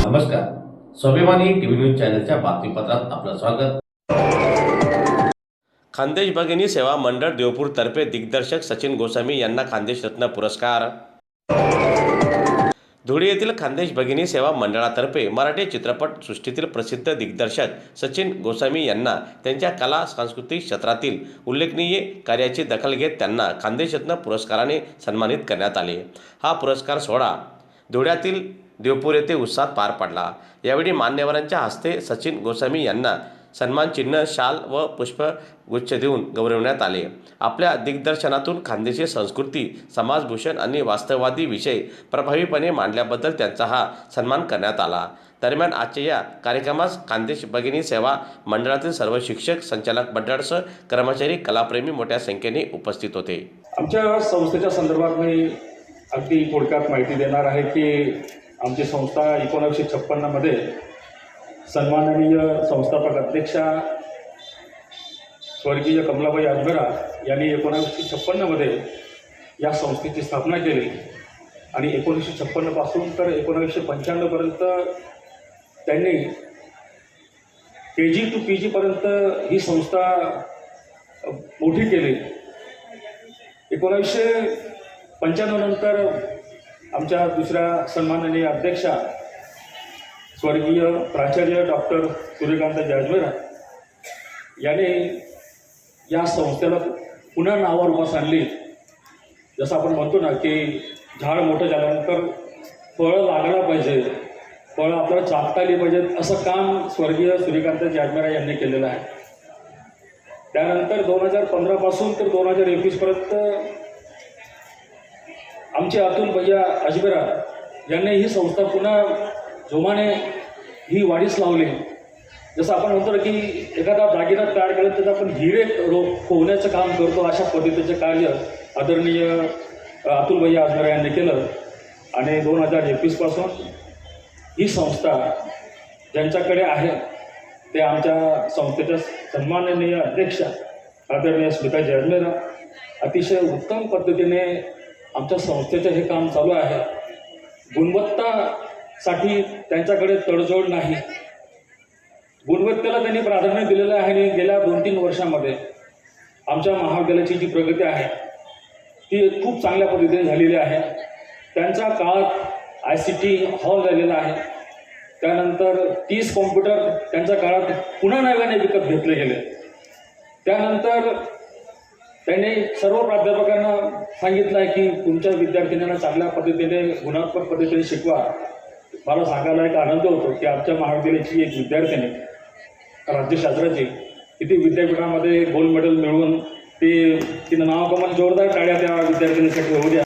नमस्कार. स्वाभिमानी TV news चॅनलच्या बातमीपत्रात आपलं स्वागत. खान्देश भगिनी सेवा मंडळ देवपूर तर्फे दिग्दर्शक सचिन गोसावी यांना खान्देश रत्न पुरस्कार. धुळे येथील खान्देश भगिनी सेवा मंडळातर्फे मराठी चित्रपट सृष्टीतील प्रसिद्ध दिग्दर्शक सचिन गोसावी यांना त्यांच्या कला सांस्कृतिक क्षेत्रातील उल्लेखनीय कार्याची दखल घेत त्यांना खान्देश रत्न पुरस्काराने सन्मानित करण्यात आले. हा पुरस्कार सोहळा धुळ्यातील देवपूर येथे उत्साहात पार पडला. यावेळी मान्यवरांच्या हस्ते सचिन गोसावी यांना सन्मान चिन्ह, शाल व पुष्पगुच्छ देऊन गौरवण्यात आले. आपल्या दिग्दर्शनातून खानदेशी संस्कृती, समाजभूषण आणि वास्तववादी विषय प्रभावीपणे मांडल्याबद्दल त्यांचा हा सन्मान करण्यात आला. दरम्यान आजच्या या कार्यक्रमास खान्देश भगिनी सेवा मंडळातील सर्व शिक्षक, संचालक मंडळासह कर्मचारी, कलाप्रेमी मोठ्या संख्येने उपस्थित होते. आमच्या संस्थेच्या संदर्भात मी अगदी थोडक्यात माहिती देणार आहे की आमची संस्था 1956 मध्ये सन्माननीय संस्थापक अध्यक्षा स्वर्गीय कमलाबाई अजमेरा यांनी 1956 मध्ये या संस्थेची स्थापना केली आणि 1956 पासून तर 1995 पर्यंत त्यांनी KG to PG पर्यंत ही संस्था मोठी केली. 1995 नंतर आमच्या दुसऱ्या सन्माननीय अध्यक्षा स्वर्गीय प्राचार्य डॉक्टर सूर्यकांत अजमेरा यांनी या संस्थेला पुन्हा नावारूपास आणली. जसं आपण म्हणतो ना की झाड मोठं झाल्यानंतर फळं लागलं पाहिजे, फळं आपल्याला चाकता आली पाहिजेत, असं काम स्वर्गीय सूर्यकांत अजमेरा यांनी केलेलं आहे. त्यानंतर 2015 पासून तर 2021 पर्यंत आमचे अतुल भैया अजमेरा यांनी ही संस्था पुन्हा जोमाने ही वाढीस लावली. जसं आपण म्हणतो की एखादा दागिना तयार केला तर आपण हिरे पोहण्याचं काम करतो, अशा पद्धतीचे कार्य आदरणीय अतुल भैया अजमेरा यांनी केलं. आणि 2021 पासून ही संस्था ज्यांच्याकडे आहे ते आमच्या संस्थेच्या सन्माननीय अध्यक्षा आदरणीय स्मिताजी अजमेरा अतिशय उत्तम पद्धतीने आमच्या संस्थेचं हे काम चालू आहे. गुणवत्तासाठी त्यांच्याकडे तडजोड नाही, गुणवत्तेला त्यांनी प्राधान्य दिलेलं आहे. आणि गेल्या 2-3 वर्षामध्ये आमच्या महाविद्यालयाची जी प्रगती आहे ती खूप चांगल्या पद्धतीने झालेली आहे. त्यांच्या काळात ICT हॉल झालेला आहे. त्यानंतर 30 कॉम्प्युटर त्यांच्या काळात पुन्हा नव्याने विकत घेतले गेले. त्यानंतर त्यांनी सर्व प्राध्यापकांना सांगितलं आहे की तुमच्या विद्यार्थिनींना चांगल्या पद्धतीने गुणात्मक पद्धतीने शिकवा. मला सांगायला एक आनंद होतो की आमच्या महाविद्यालयाची एक विद्यार्थिनी राज्यशास्त्राची किती विद्यापीठामध्ये गोल्ड मेडल मिळवून तिनं नाव कमावून जोरदार टाळ्या त्या विद्यार्थिनीसाठी होऊ द्या.